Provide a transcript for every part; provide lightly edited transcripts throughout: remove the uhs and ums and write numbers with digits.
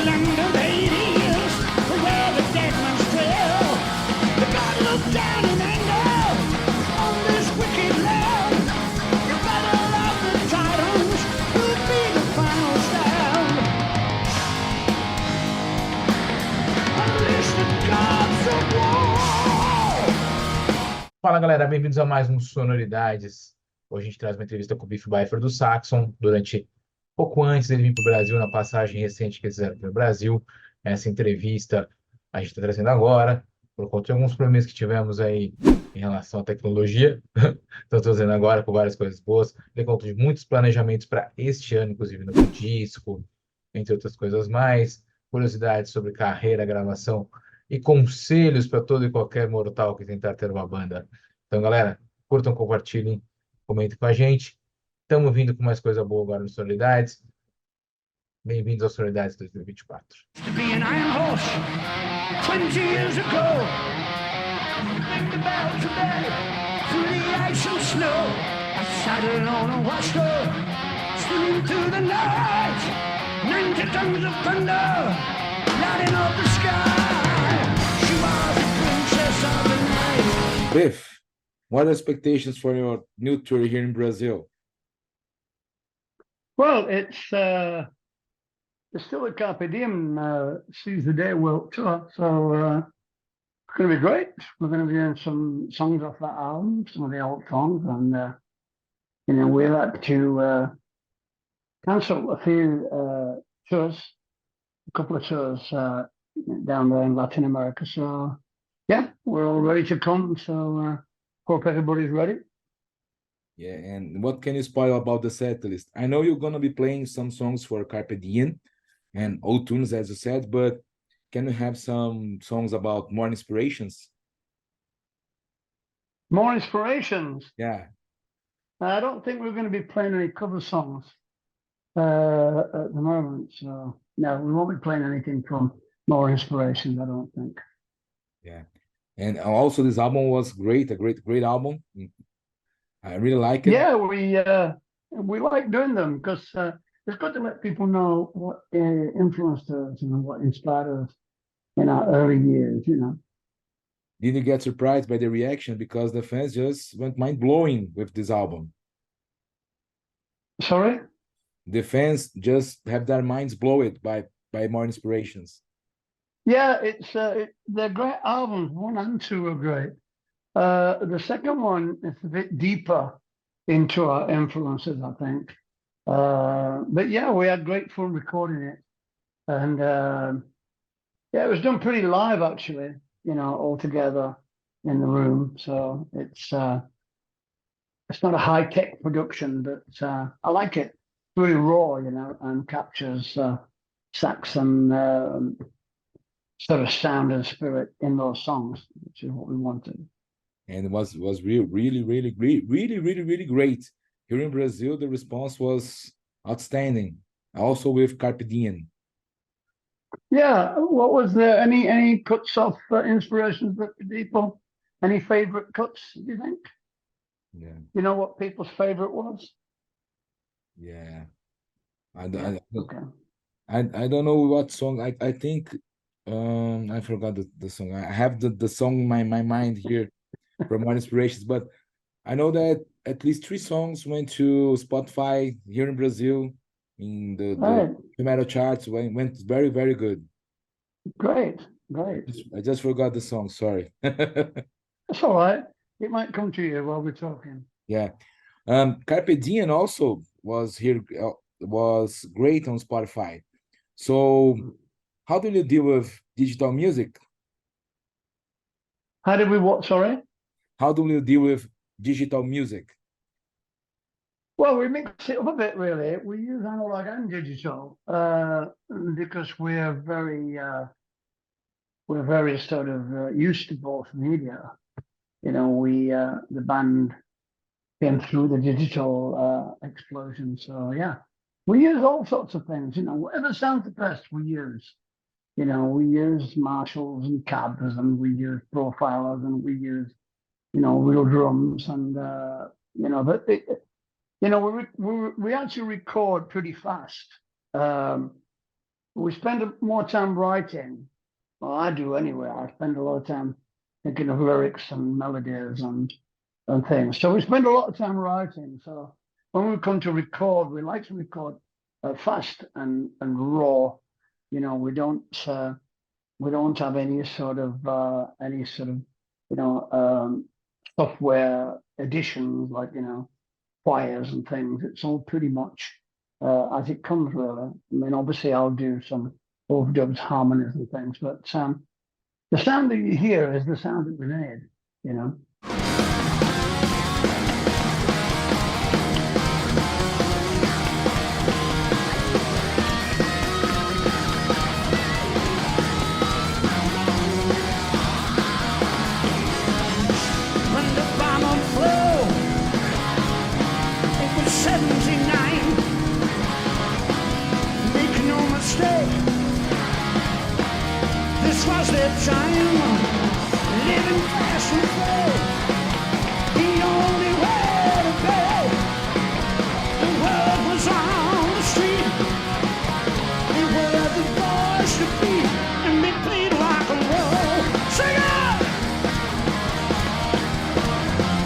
land of Hades, where the dead man's trail. The God looked down in anger on this wicked land. The battle of the titans will be the final stand. Unleash the gods of war. Fala galera, bem-vindos a mais um Sonoridades. Hoje a gente traz uma entrevista com o Biff Byford do Saxon, pouco antes dele vir para o Brasil, na passagem recente que eles fizeram para o Brasil. Essa entrevista a gente está trazendo agora, por conta de alguns problemas que tivemos aí em relação à tecnologia. Estou trazendo agora com várias coisas boas. Dei conta de muitos planejamentos para este ano, inclusive no disco, entre outras coisas mais. Curiosidades sobre carreira, gravação e conselhos para todo e qualquer mortal que tentar ter uma banda. Então, galera, curtam, compartilhem, comentem com a gente. Estamos vindo com mais coisa boa agora no Sonoridades. Bem-vindos ao Sonoridades 2024. To be an iron horse 20 years ago. Ring the bell today through the ice and snow. I sat alone and watched her swimming through the night. 90 tons of thunder lighting up the sky. She was the princess of the night. Biff, what are expectations for your new tour here in Brazil? Well, it's still a Carpe Diem Seize the Day World Tour, so it's going to be great. We're going to be doing some songs off that album, some of the old songs, and we had to cancel a few tours, a couple of tours down there in Latin America. So yeah, we're all ready to come. So hope everybody's ready. Yeah, and what can you spoil about the set list? I know you're going to be playing some songs for Carpe Diem and old tunes, as you said, but can you have some songs about more inspirations? More inspirations. Yeah. I don't think we're going to be playing any cover songs at the moment. So no, we won't be playing anything from More Inspirations, I don't think. Yeah. And also this album was great, a great album. I really like it. Yeah, we like doing them because it's good to let people know what influenced us and what inspired us in our early years, Did you get surprised by the reaction? Because the fans just went mind-blowing with this album. Sorry? The fans just have their minds blown by More Inspirations. Yeah, they're great albums. 1 and 2 are great. The second one is a bit deeper into our influences, I think. But yeah, we had great fun recording it. And yeah, it was done pretty live, actually, all together in the room. So it's not a high-tech production, but I like it. It's really raw, and captures Saxon sort of sound and spirit in those songs, which is what we wanted. And it was really great. Here in Brazil, the response was outstanding. Also with Carpe Diem. Yeah, what was there? Any cuts of inspirations that people? Any favorite cuts? Do you think? Yeah. You know what people's favorite was? Yeah. Okay. I don't know what song. I think I forgot the song. I have the song in my mind here. From More Inspirations, but I know that at least 3 songs went to Spotify here in Brazil in the metal charts. Went very good. Great. I just forgot the song. Sorry. That's all right. It might come to you while we're talking. Yeah. Carpe Diem also was here. Was great on Spotify. So, how do you deal with digital music? How did we what? Sorry. How do you deal with digital music? Well, we mix it up a bit, really. We use analog and digital because we're very sort of used to both media. The band came through the digital explosion. So yeah, we use all sorts of things. Whatever sounds the best, we use. We use Marshalls and cabs, and we use profilers, and we use real drums, and but we actually record pretty fast. we spend more time writing. Well, I do anyway. I spend a lot of time thinking of lyrics and melodies and things. So we spend a lot of time writing. So when we come to record, we like to record fast and raw. You know, we don't have any sort of software additions like choirs and things. It's all pretty much as it comes, really. I mean, obviously, I'll do some overdubs, harmonies, and things, but the sound that you hear is the sound that we made, you know. When the bomb flew, it was 79. Make no mistake, this was their time. Living fast and slow, the only way to go. The world was on the street, they were the boys to beat, and they played rock and roll. Sing it!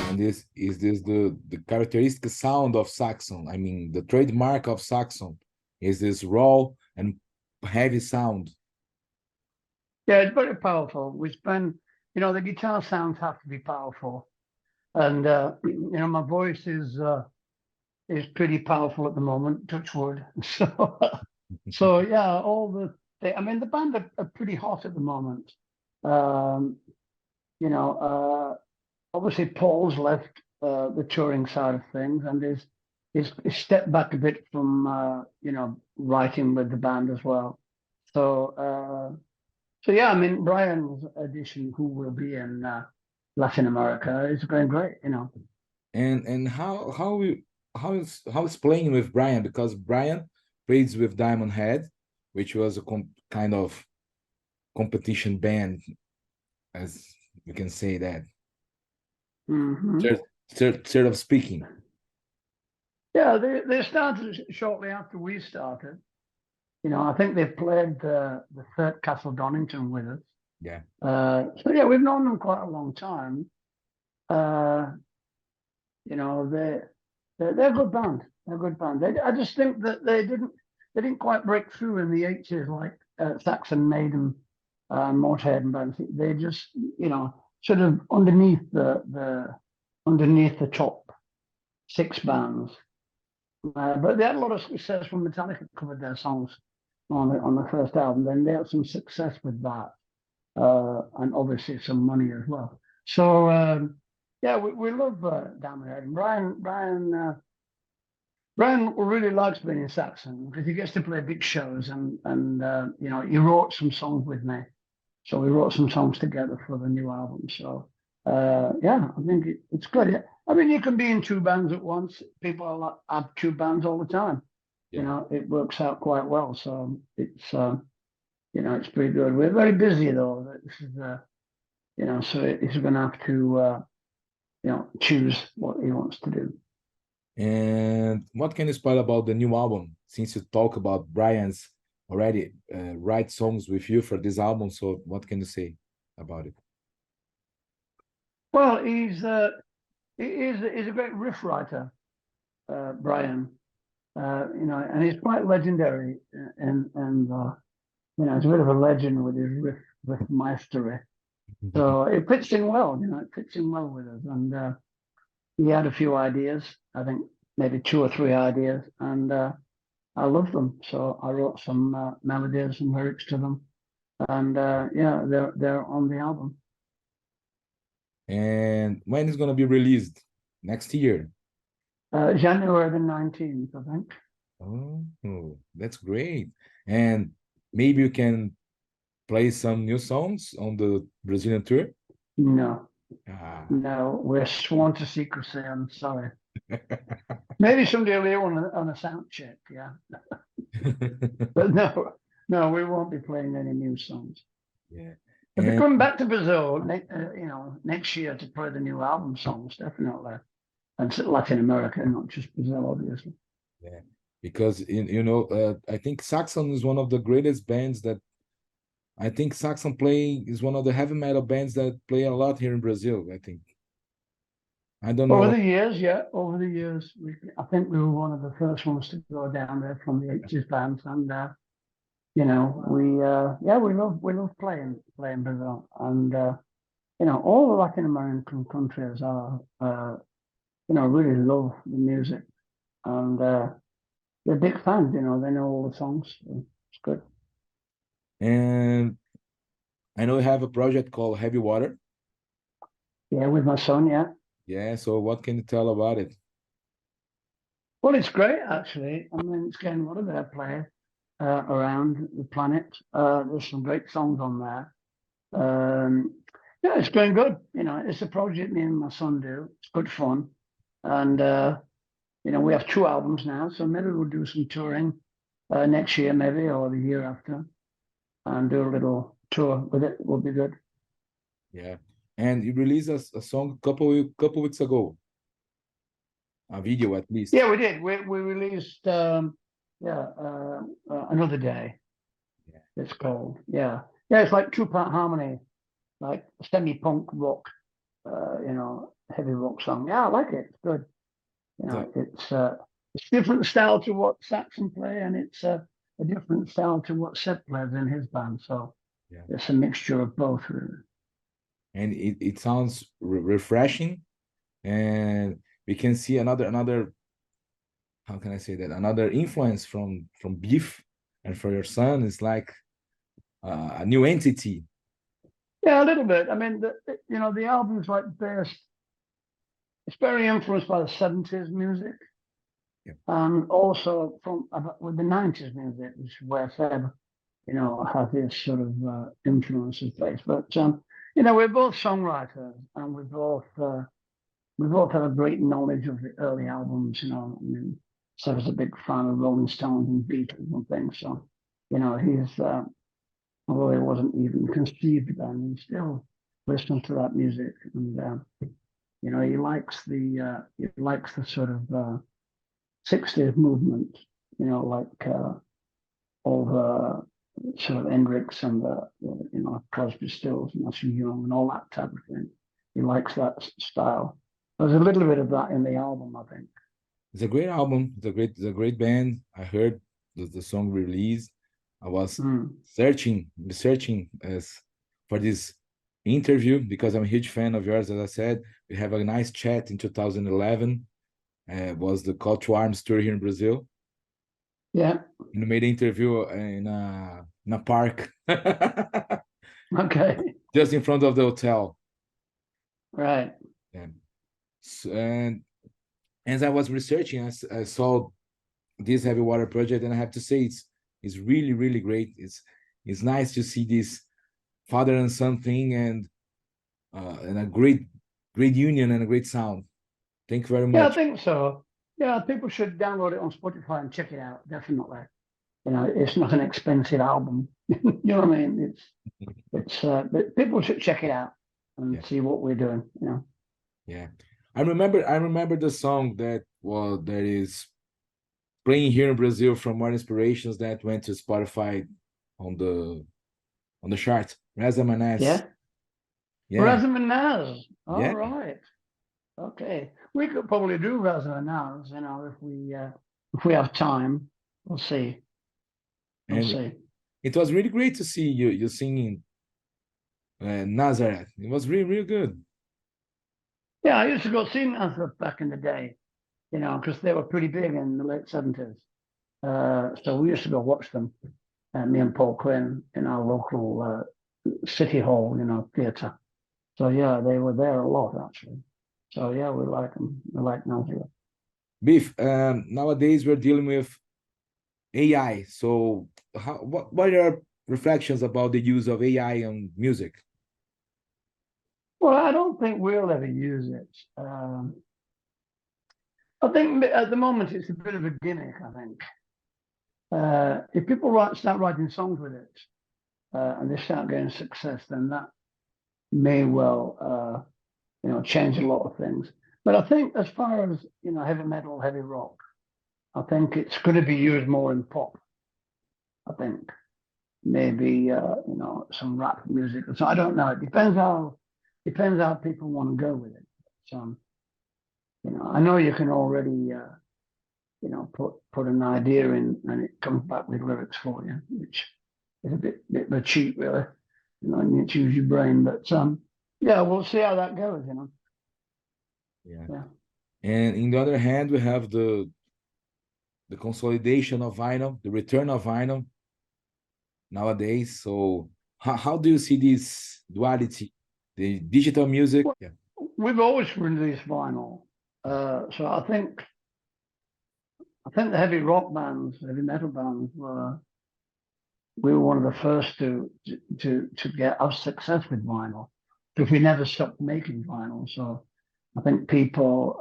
And is this the characteristic sound of Saxon? I mean, the trademark of Saxon is this raw and heavy sound. Yeah, it's very powerful. We spend, the guitar sounds have to be powerful, and my voice is pretty powerful at the moment. Touch wood. So yeah, the band are pretty hot at the moment. Obviously Paul's left the touring side of things and is stepped back a bit from writing with the band as well. So yeah, I mean, Brian's addition, who will be in Latin America, is going great, And how is playing with Brian, because Brian plays with Diamond Head, which was a kind of competition band, as we can say that. Mm-hmm. Sort of speaking. Yeah, they started shortly after we started. I think they've played the third Castle Donington with us. Yeah. So yeah, we've known them quite a long time. They're a good band. They're a good band. I just think that they didn't quite break through in the 80s like Saxon, Maiden, Motorhead and bands. They just sort of underneath the top 6 bands. But they had a lot of success when Metallica covered their songs on the first album. Then they had some success with that, and obviously some money as well. So yeah, we love Damnation. And Brian really likes being in Saxon because he gets to play big shows, and he wrote some songs with me. So we wrote some songs together for the new album. So yeah, I think it's good. I mean, you can be in 2 bands at once. People have 2 bands all the time. Yeah. It works out quite well. So it's it's pretty good. We're very busy though. This is so he's going to have to choose what he wants to do. And what can you spoil about the new album? Since you talk about Brian's already write songs with you for this album, so what can you say about it? Well, he's a great riff writer, Brian. And he's quite legendary, and he's a bit of a legend with his riff mastery. So it fits in well, it fits in well with us. And he had a few ideas, I think maybe 2 or 3 ideas, and I love them. So I wrote some melodies and lyrics to them, and yeah, they're on the album. And when is going to be released? Next year? January the 19th, I think. Oh, that's great. And maybe you can play some new songs on the Brazilian tour? No. Ah. No, we're sworn to secrecy. I'm sorry. Maybe somebody will hear on a sound check, yeah. But no, we won't be playing any new songs. Yeah. If we come back to Brazil, next year to play the new album songs, definitely, and Latin America, not just Brazil, obviously. Yeah. because I think Saxon is one of the greatest bands that I think Saxon is one of the heavy metal bands that play a lot here in Brazil. I think. I don't know. Over the years, I think we were one of the first ones to go down there from the 80s bands, and we love playing Brazil, and all the Latin American countries are really love the music, and they're big fans. They know all the songs. So it's good. And I know you have a project called Heavy Water. Yeah, with my son. Yeah. Yeah. So what can you tell about it? Well, it's great actually. I mean, it's getting a lot of airplay around the planet. There's some great songs on there. Yeah, it's going good. It's a project me and my son do. It's good fun, and we have 2 albums now, so maybe we'll do some touring next year, maybe, or the year after, and do a little tour with it. Will be good. Yeah, and you released a song couple weeks ago. A video, at least. Yeah, we did. We released Another Day. Yeah. It's called. Yeah. It's like 2-part harmony, like semi-punk rock, heavy rock song. Yeah, I like it. It's good. It's different style to what Saxon play, and it's a different style to what Seb plays in his band. So it's a mixture of both, really. And it sounds refreshing, and we can see another how can I say that, another influence from Biff, and for your son is like a new entity. Yeah, a little bit. I mean, the album's like based. It's very influenced by the 70s music, and also with the 90s music, which is where Seb, has his sort of influences based. But we're both songwriters, and we both have a great knowledge of the early albums. I mean, Seb's a big fan of Rolling Stones and Beatles and things. So, he's although he wasn't even conceived then, he still listens to that music, and he likes the sort of 60s movement, like all the sort of Hendrix and the Crosby, Stills, Nash Young, and all that type of thing. He likes that style. There's a little bit of that in the album, I think. It's a great album. It's a great band. I heard the song released. I was searching for this interview because I'm a huge fan of yours. As I said, we have a nice chat in 2011. Was the Call to Arms tour here in Brazil. Yeah. And we made an interview in a park. Okay. Just in front of the hotel. Right. Yeah. So, and as I was researching, I saw this Heavy Water project, and I have to say it's really, really great. It's nice to see this father and son thing, and a great union and a great sound. Thank you very much. Yeah, I think so. Yeah, people should download it on Spotify and check it out. Definitely. It's not an expensive album. You know what I mean? But people should check it out and see what we're doing. Yeah, I remember the song that is playing here in Brazil from More Inspirations that went to Spotify on the chart. Razamanaz. Yeah. Razamanaz. All Yeah. right. Okay. We could probably do Razamanaz, if we have time. We'll see. We'll see. It was really great to see you singing Nazareth. It was really, really good. Yeah, I used to go see Nazareth back in the day, because they were pretty big in the late 70s. So we used to go watch them, me and Paul Quinn, in our local city hall, theatre. So yeah, they were there a lot actually. So yeah, we like them. We like Nazareth. Biff, nowadays we're dealing with AI. So what are your reflections about the use of AI on music? Well, I don't think we'll ever use it. I think at the moment it's a bit of a gimmick, I think. If people start writing songs with it, and they start getting success, then that may well, change a lot of things. But I think as far as, heavy metal, heavy rock, I think it's going to be used more in pop. I think maybe you know, some rap music. So I don't know. It depends how people want to go with it. So you know, I know you can already you know, put an idea in and it comes back with lyrics for you, which is a bit of a cheat, really. You know, you need to use your brain. But yeah, we'll see how that goes. You know. Yeah. And in the other hand, we have the consolidation of vinyl, the return of vinyl nowadays. So how do you see this duality, the digital music? Well, we've always released vinyl. So I think the heavy rock bands, heavy metal bands we were one of the first to have success with vinyl, because we never stopped making vinyl. So I think people,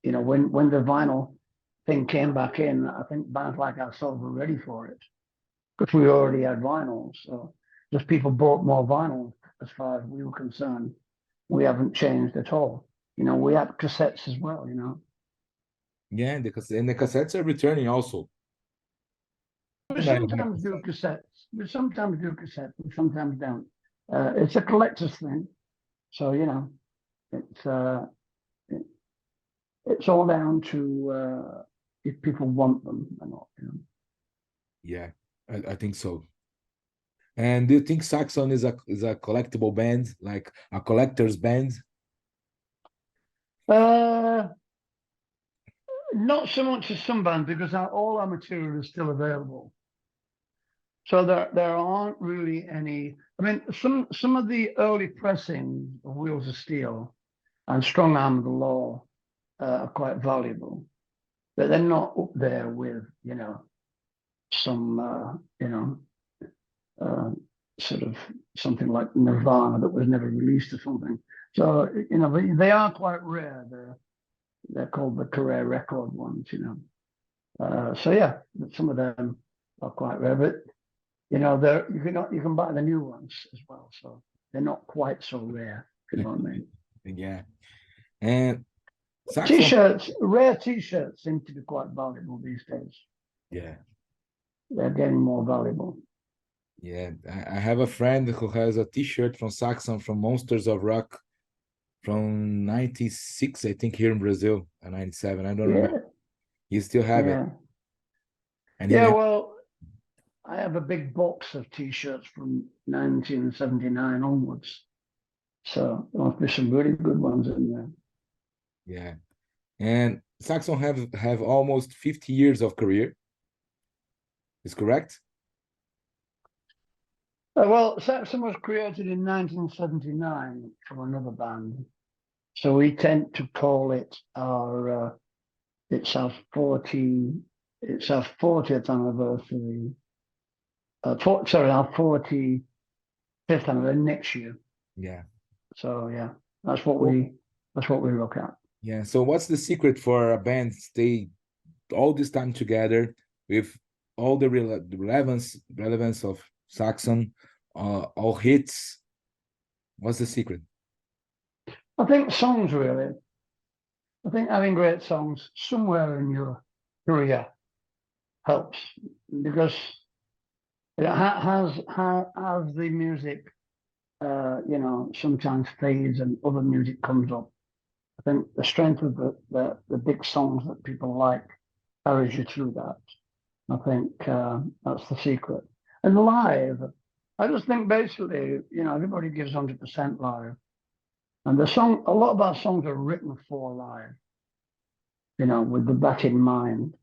you know, when the vinyl thing came back in, I think bands like ourselves were ready for it, because we already had vinyl. So just people bought more vinyl. As far as we were concerned, we haven't changed at all. You know, we have cassettes as well. You know. Yeah, and the cassettes are returning also. We sometimes do cassettes. We sometimes do cassettes. We sometimes don't. It's a collector's thing. So you know, it's all down to if people want them or not. You know? Yeah, I think so. And do you think Saxon is a collectible band, like a collector's band? Not so much as some bands, because all our material is still available. So there aren't really any. I mean, some of the early pressings of Wheels of Steel and Strong Arm of the Law are quite valuable, but they're not up there with, you know, some you know, sort of something like Nirvana that was never released or something. So you know, they are quite rare. They're called the career record ones, you know. So yeah, some of them are quite rare, but you know, you can buy the new ones as well. So they're not quite so rare, if you know what I mean. Yeah. And Saxon, T-shirts, rare T-shirts seem to be quite valuable these days. yeah. They're getting more valuable. Yeah, I have a friend who has a T-shirt from Saxon, from Monsters of Rock, from '96, I think, here in Brazil, or '97. I don't remember. You still have it. And yeah, well, I have a big box of T-shirts from 1979 onwards. So there must be some really good ones in there. Yeah. And Saxon have almost 50 years of career. Is correct? Well, Saxon was created in 1979 from another band. So we tend to call it our it's our 40th anniversary. Our 45th anniversary next year. Yeah. So yeah, that's what we look at. Yeah. So what's the secret for a band stay all this time together with all the relevance of Saxon, all hits? What's the secret? I think songs, really. I think having great songs somewhere in your career helps, because it has the music, you know, sometimes fades and other music comes up. I think the strength of the big songs that people like carries you through that. I think that's the secret. And live, I just think basically, you know, everybody gives 100% live. And a lot of our songs are written for live, you know, with that in mind.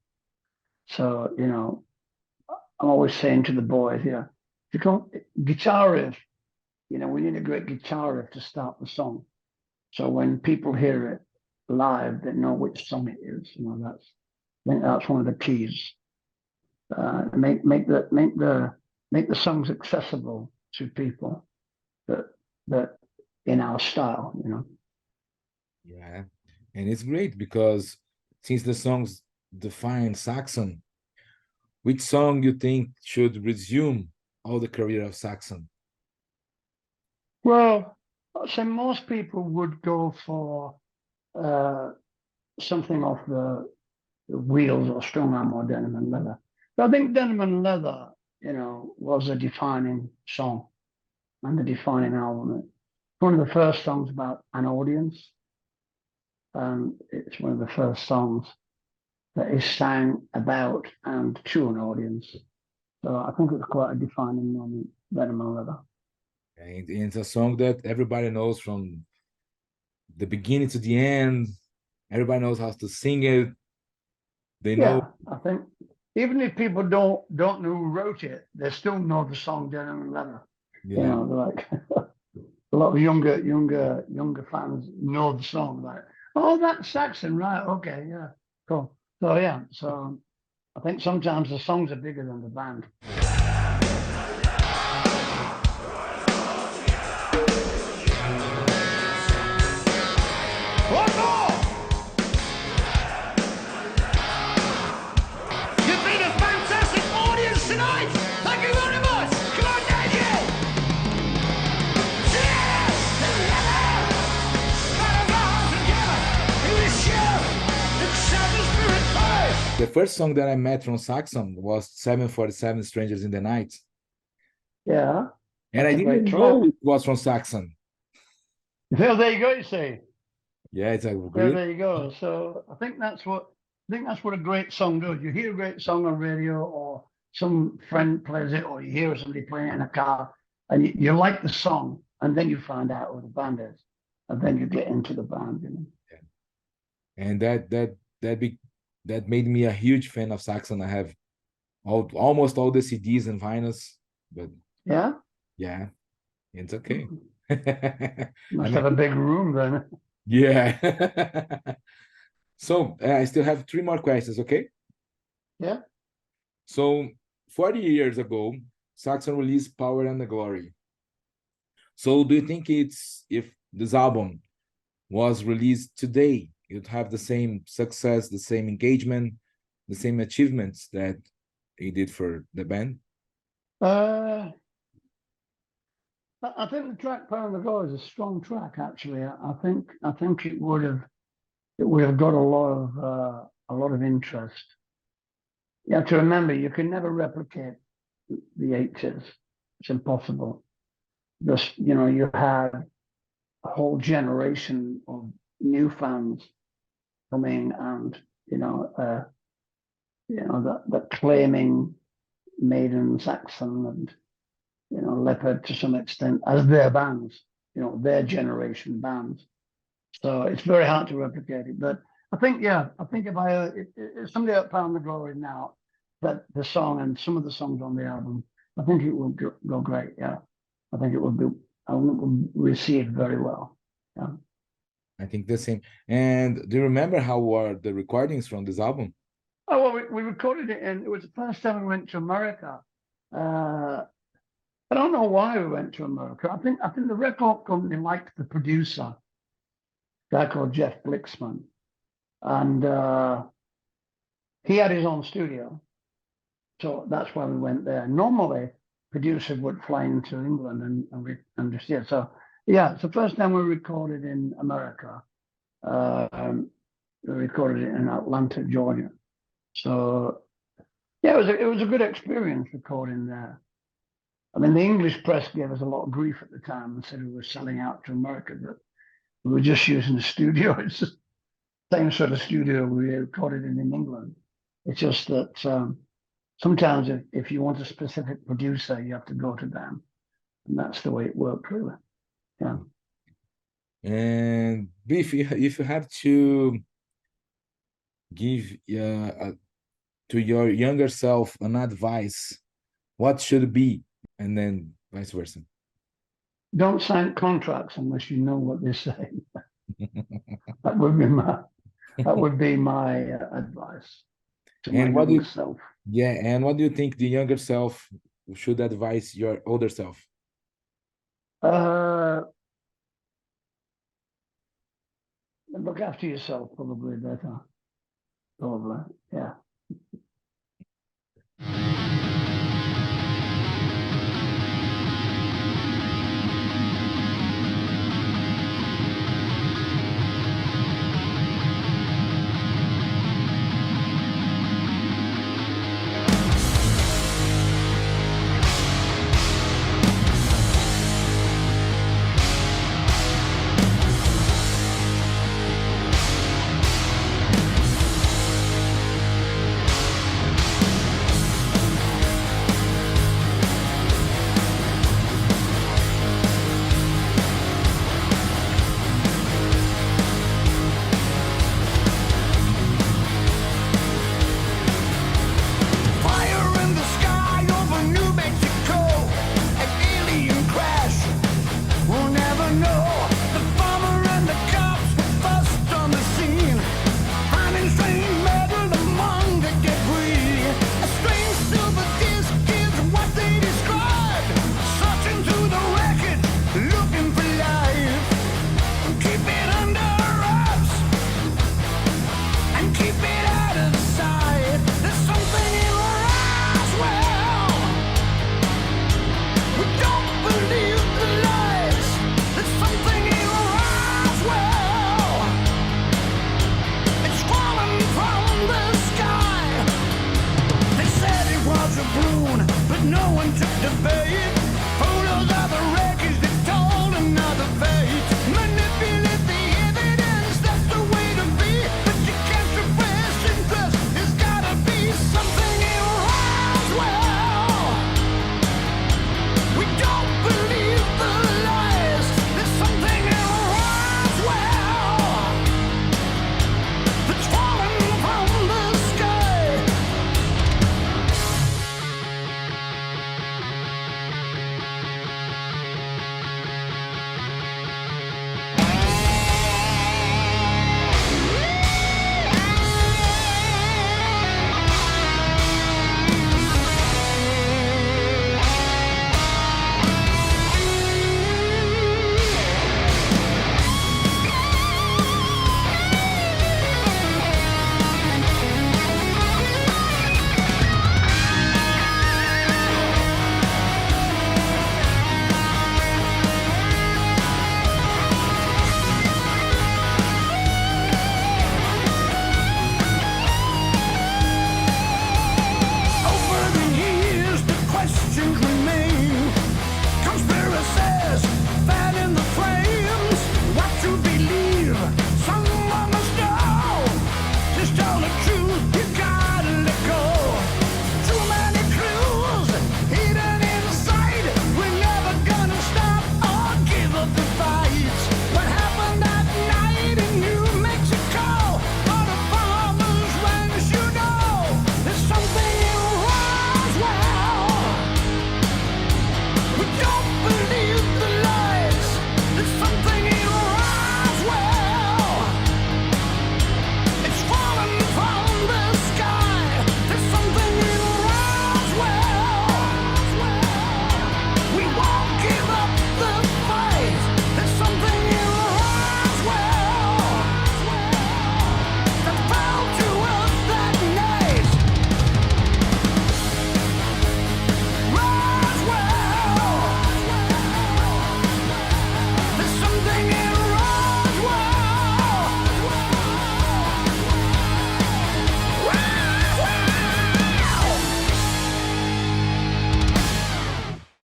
So, you know, I'm always saying to the boys here, if you can't, guitar riff, you know, we need a great guitar riff to start the song. So when people hear it live, they know which song it is. You know, I think that's one of the keys. Make the songs accessible to people that in our style, you know. Yeah, and it's great because since the songs define Saxon, which song you think should resume all the career of Saxon? Well, I'd say most people would go for something off the the wheels or strung arm or denim and leather. But I think denim and leather, was a defining song and a defining album. It's one of the first songs about an audience. It's one of the first songs that is sang about and to an audience. So I think it's quite a defining moment, denim and leather. And it's a song that everybody knows from the beginning to the end. Everybody knows how to sing it. They know. Yeah, I think even if people don't know who wrote it, they still know the song Denim and Leather. Yeah. Like a lot of younger fans know the song. Like, oh, that's Saxon, right? Okay, yeah, cool. So yeah, so I think sometimes the songs are bigger than the band. One more! You've been a fantastic audience tonight! Thank you very much! Come on, Daniel! The first song that I met from Saxon was 747 Strangers in the Night. Yeah. And I didn't know it was from Saxon. Well, there you go, you see. Yeah, it's a Well, great. there you go. So I think that's what a great song does. You hear a great song on radio, or some friend plays it, or you hear somebody playing it in a car, and you like the song, and then you find out who the band is, and then you get into the band. Yeah. And that made me a huge fan of Saxon. I have almost all the CDs and vinyls, but yeah, it's okay. Must have a big room then. Yeah. So I still have 3 more questions, okay? Yeah. So 40 years ago, Saxon released Power and the Glory. So do you think if this album was released today, you'd have the same success, the same engagement, the same achievements that it did for the band? I think the track "Power and the Glory" is a strong track. Actually, I think it would have got a lot of interest. You have to remember, you can never replicate the 80s. It's impossible. Just you had a whole generation of new fans coming, and that claiming Maiden, Saxon, and Leopard to some extent as their bands, their generation bands. So it's very hard to replicate it. But I think if somebody out Pound the Glory now, that the song and some of the songs on the album, I think it will go great. Yeah, I think it will be received very well. Yeah, I think the same. And do you remember how were the recordings from this album? Oh well, we recorded it, and it was the first time we went to America. I don't know why we went to America. I think the record company liked the producer, a guy called Jeff Blixman, and he had his own studio, so that's why we went there. Normally, producers would fly into England and just yeah. So yeah, it's the first time we recorded in America. We recorded it in Atlanta, Georgia. So yeah, it was a good experience recording there. I mean, the English press gave us a lot of grief at the time and said we were selling out to America, but we were just using the studio. It's the same sort of studio we recorded in England. It's just that sometimes if you want a specific producer, you have to go to them. And that's the way it worked, really. Yeah. And Biff, if you have to give to your younger self an advice, what should it be? And then vice versa. Don't sign contracts unless you know what they're saying. That would be my advice to my younger self. Yeah, and what do you think the younger self should advise your older self? Look after yourself, probably better. Probably, yeah.